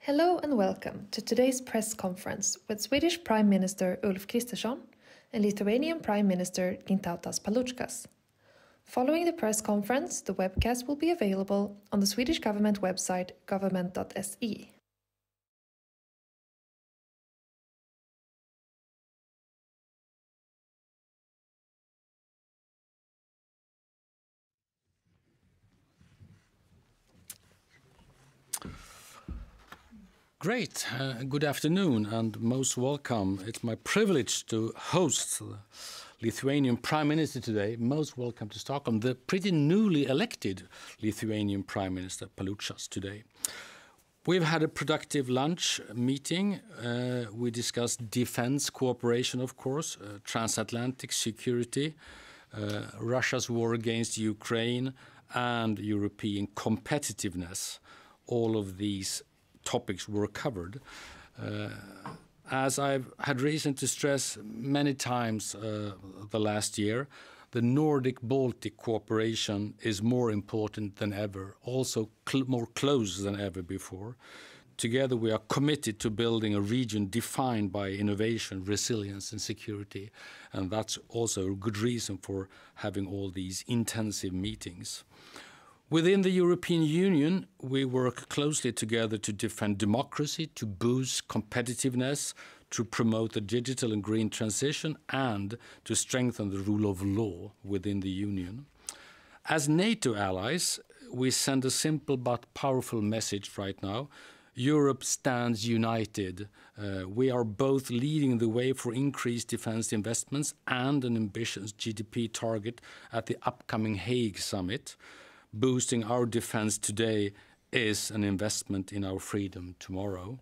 Hello and welcome to today's press conference with Swedish Prime Minister Ulf Kristersson and Lithuanian Prime Minister Gintautas Paluckas. Following the press conference, the webcast will be available on the Swedish government website government.se. Great. Good afternoon and most welcome. It's my privilege to host the Lithuanian Prime Minister today. Most welcome to Stockholm, the pretty newly elected Lithuanian Prime Minister Paluckas today. We've had a productive lunch meeting. We discussed defense cooperation, of course, transatlantic security, Russia's war against Ukraine, and European competitiveness. All of these topics were covered. As I've had reason to stress many times the last year, the Nordic-Baltic cooperation is more important than ever, also more close than ever before. Together we are committed to building a region defined by innovation, resilience and security, and that's also a good reason for having all these intensive meetings. Within the European Union, we work closely together to defend democracy, to boost competitiveness, to promote the digital and green transition, and to strengthen the rule of law within the Union. As NATO allies, we send a simple but powerful message right now. Europe stands united. We are both leading the way for increased defense investments and an ambitious GDP target at the upcoming Hague summit. Boosting our defense today is an investment in our freedom tomorrow.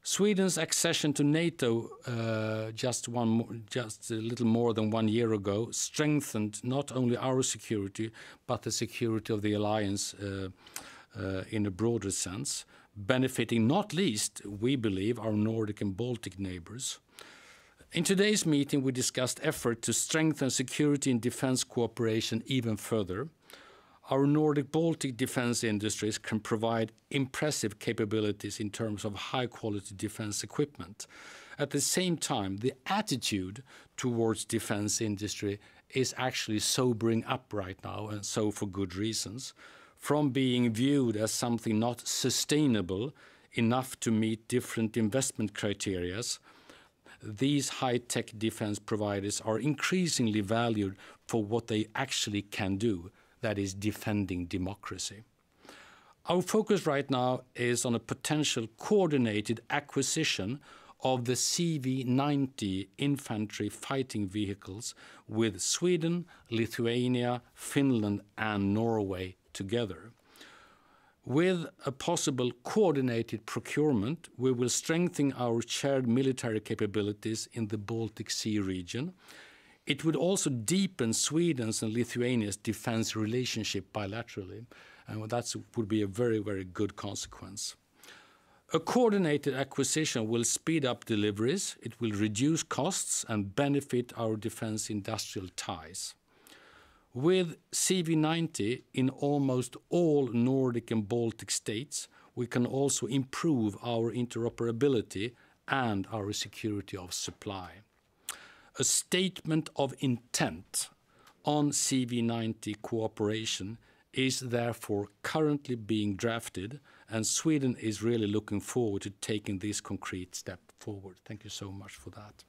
Sweden's accession to NATO just a little more than 1 year ago strengthened not only our security but the security of the alliance in a broader sense, benefiting not least, we believe, our Nordic and Baltic neighbors. In today's meeting we discussed effort to strengthen security and defense cooperation even further. Our Nordic-Baltic defense industries can provide impressive capabilities in terms of high-quality defense equipment. At the same time, the attitude towards defense industry is actually sobering up right now, and so for good reasons. From being viewed as something not sustainable enough to meet different investment criteria, these high-tech defense providers are increasingly valued for what they actually can do. That is defending democracy. Our focus right now is on a potential coordinated acquisition of the CV-90 infantry fighting vehicles with Sweden, Lithuania, Finland and Norway together. With a possible coordinated procurement, we will strengthen our shared military capabilities in the Baltic Sea region. It would also deepen Sweden's and Lithuania's defense relationship bilaterally, and that would be a very, very good consequence. A coordinated acquisition will speed up deliveries, it will reduce costs and benefit our defense industrial ties. With CV-90 in almost all Nordic and Baltic states, we can also improve our interoperability and our security of supply. A statement of intent on CV-90 cooperation is therefore currently being drafted, and Sweden is really looking forward to taking this concrete step forward. Thank you so much for that.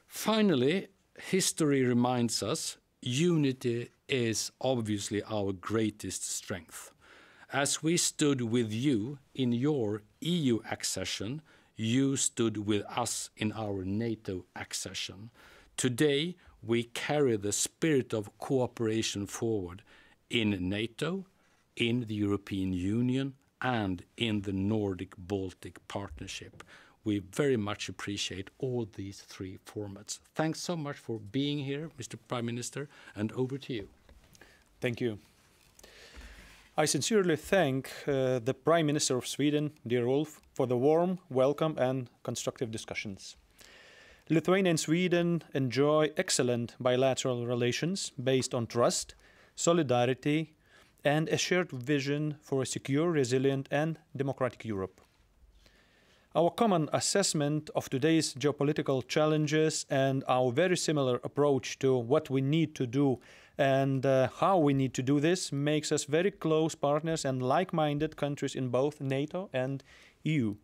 Finally, history reminds us unity is obviously our greatest strength. As we stood with you in your EU accession, you stood with us in our NATO accession. Today, we carry the spirit of cooperation forward in NATO, in the European Union, and in the Nordic-Baltic partnership. We very much appreciate all these three formats. Thanks so much for being here, Mr. Prime Minister, and over to you. Thank you. I sincerely thank the Prime Minister of Sweden, dear Ulf, for the warm welcome and constructive discussions. Lithuania and Sweden enjoy excellent bilateral relations based on trust, solidarity, and a shared vision for a secure, resilient, and democratic Europe. Our common assessment of today's geopolitical challenges and our very similar approach to what we need to do and how we need to do this makes us very close partners and like-minded countries in both NATO and EU.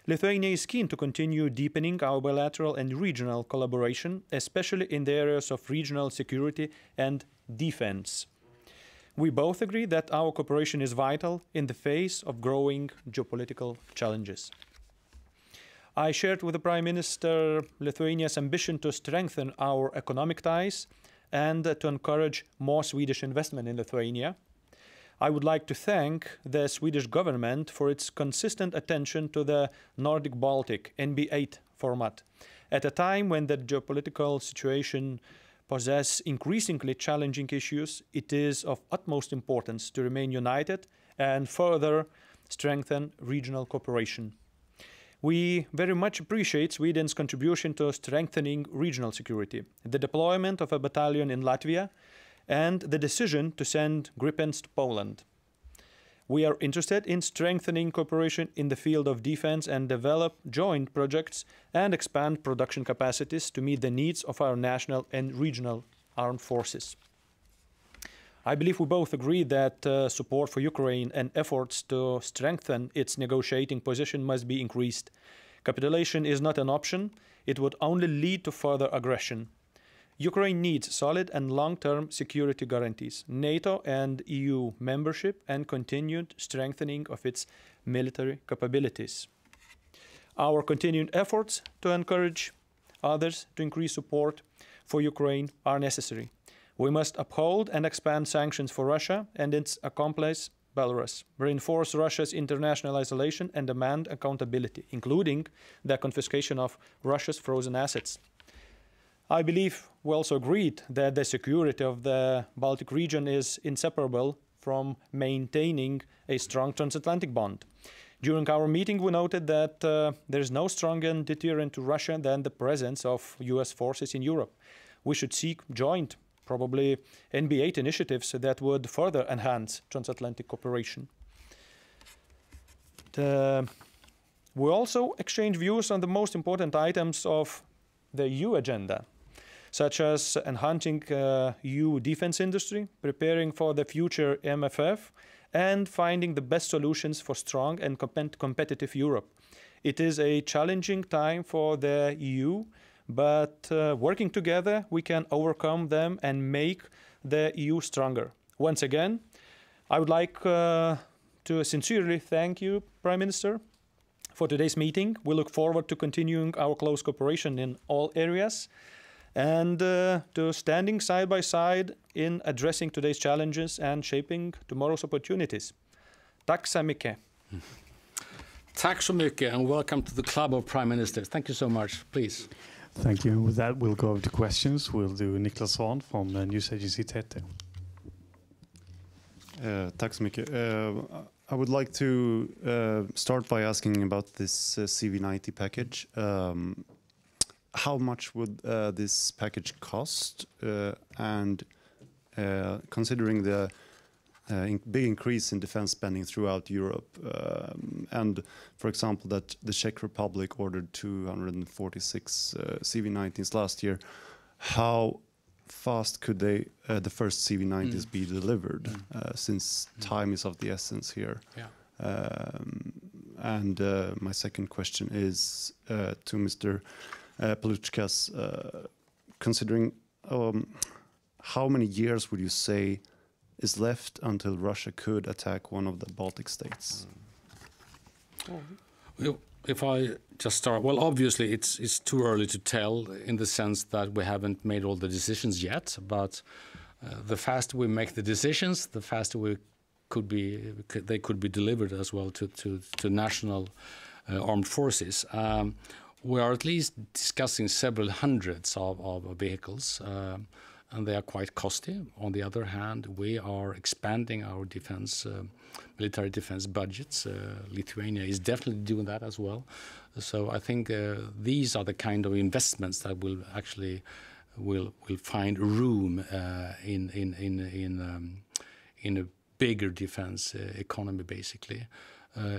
Lithuania is keen to continue deepening our bilateral and regional collaboration, especially in the areas of regional security and defense. We both agree that our cooperation is vital in the face of growing geopolitical challenges. I shared with the Prime Minister Lithuania's ambition to strengthen our economic ties and to encourage more Swedish investment in Lithuania. I would like to thank the Swedish government for its consistent attention to the Nordic-Baltic NB8 format. At a time when the geopolitical situation poses increasingly challenging issues, it is of utmost importance to remain united and further strengthen regional cooperation. We very much appreciate Sweden's contribution to strengthening regional security, the deployment of a battalion in Latvia, and the decision to send Gripens to Poland. We are interested in strengthening cooperation in the field of defense and develop joint projects and expand production capacities to meet the needs of our national and regional armed forces. I believe we both agree that support for Ukraine and efforts to strengthen its negotiating position must be increased. Capitulation is not an option. It would only lead to further aggression. Ukraine needs solid and long-term security guarantees, NATO and EU membership, and continued strengthening of its military capabilities. Our continued efforts to encourage others to increase support for Ukraine are necessary. We must uphold and expand sanctions for Russia and its accomplice Belarus, reinforce Russia's international isolation and demand accountability, including the confiscation of Russia's frozen assets. I believe we also agreed that the security of the Baltic region is inseparable from maintaining a strong transatlantic bond. During our meeting, we noted that there is no stronger deterrent to Russia than the presence of US forces in Europe. We should seek joint, probably NB8 initiatives that would further enhance transatlantic cooperation. We also exchange views on the most important items of the EU agenda, such as enhancing EU defense industry, preparing for the future MFF, and finding the best solutions for strong and competitive Europe. It is a challenging time for the EU, but working together, we can overcome them and make the EU stronger. Once again, I would like to sincerely thank you, Prime Minister, for today's meeting. We look forward to continuing our close cooperation in all areas and to standing side by side in addressing today's challenges and shaping tomorrow's opportunities. Tack så mycket. Tack så mycket, and welcome to the Club of Prime Ministers. Thank you so much. Please. Thank you. With that, we'll go over to questions. We'll do Niklas Svahn from news agency TT. Tack så mycket. I would like to start by asking about this CV90 package. How much would this package cost? And considering the big increase in defense spending throughout Europe, and for example that the Czech Republic ordered 246 CV90s last year, how fast could the first CV90s be delivered, since time is of the essence here? Yeah. And my second question is to Mr. Paluchkas, considering how many years would you say is left until Russia could attack one of the Baltic states? If I just start, well, obviously it's too early to tell, in the sense that we haven't made all the decisions yet. But the faster we make the decisions, the faster they could be delivered as well to national armed forces. We are at least discussing several hundreds of vehicles. And they are quite costly. On the other hand, we are expanding our defense, military defense budgets. Lithuania is definitely doing that as well. So I think these are the kind of investments that will actually will find room in a bigger defense economy, basically.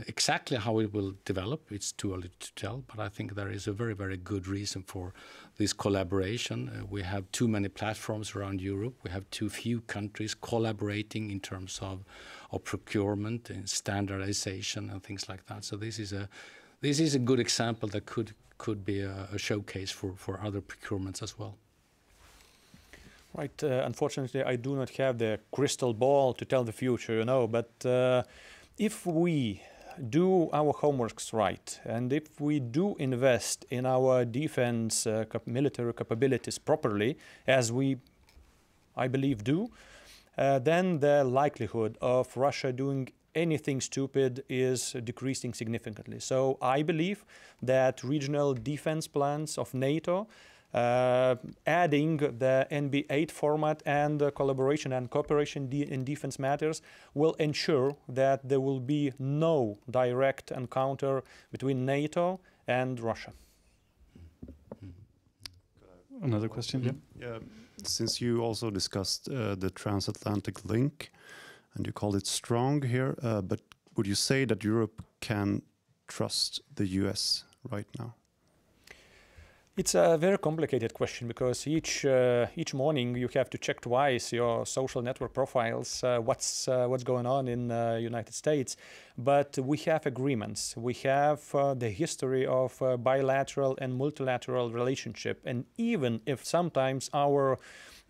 Exactly how it will develop, it's too early to tell, but I think there is a very, very good reason for this collaboration. We have too many platforms around Europe. We have too few countries collaborating in terms of procurement and standardization and things like that. So this is a good example that could be a showcase for other procurements as well. Right. Unfortunately, I do not have the crystal ball to tell the future, you know, but if we do our homeworks right, and if we do invest in our defense military capabilities properly, as we, I believe, do, then the likelihood of Russia doing anything stupid is decreasing significantly. So I believe that regional defense plans of NATO, adding the NB8 format and collaboration and cooperation in defense matters will ensure that there will be no direct encounter between NATO and Russia. Another question, yeah? Yeah, since you also discussed the transatlantic link, and you called it strong here, but would you say that Europe can trust the US right now? It's a very complicated question because each morning you have to check twice your social network profiles, what's going on in the United States. But we have agreements. We have the history of bilateral and multilateral relationship. And even if sometimes our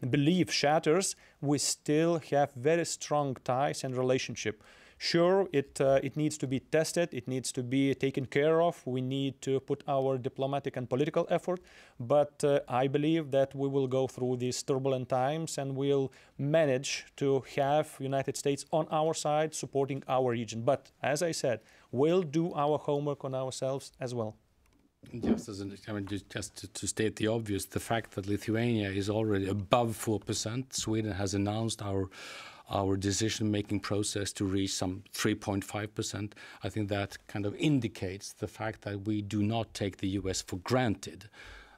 belief shatters, we still have very strong ties and relationship. Sure, it needs to be tested, it needs to be taken care of, we need to put our diplomatic and political effort, but I believe that we will go through these turbulent times and we'll manage to have United States on our side supporting our region. But as I said, we'll do our homework on ourselves as well. Just to state the obvious, the fact that Lithuania is already above 4%, Sweden has announced our decision-making process to reach some 3.5%. I think that kind of indicates the fact that we do not take the US for granted.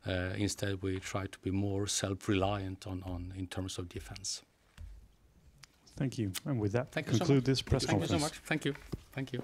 Instead, we try to be more self-reliant in terms of defense. Thank you. And with that, Thank you conclude so this press conference. Thank you so much. Thank you. Thank you.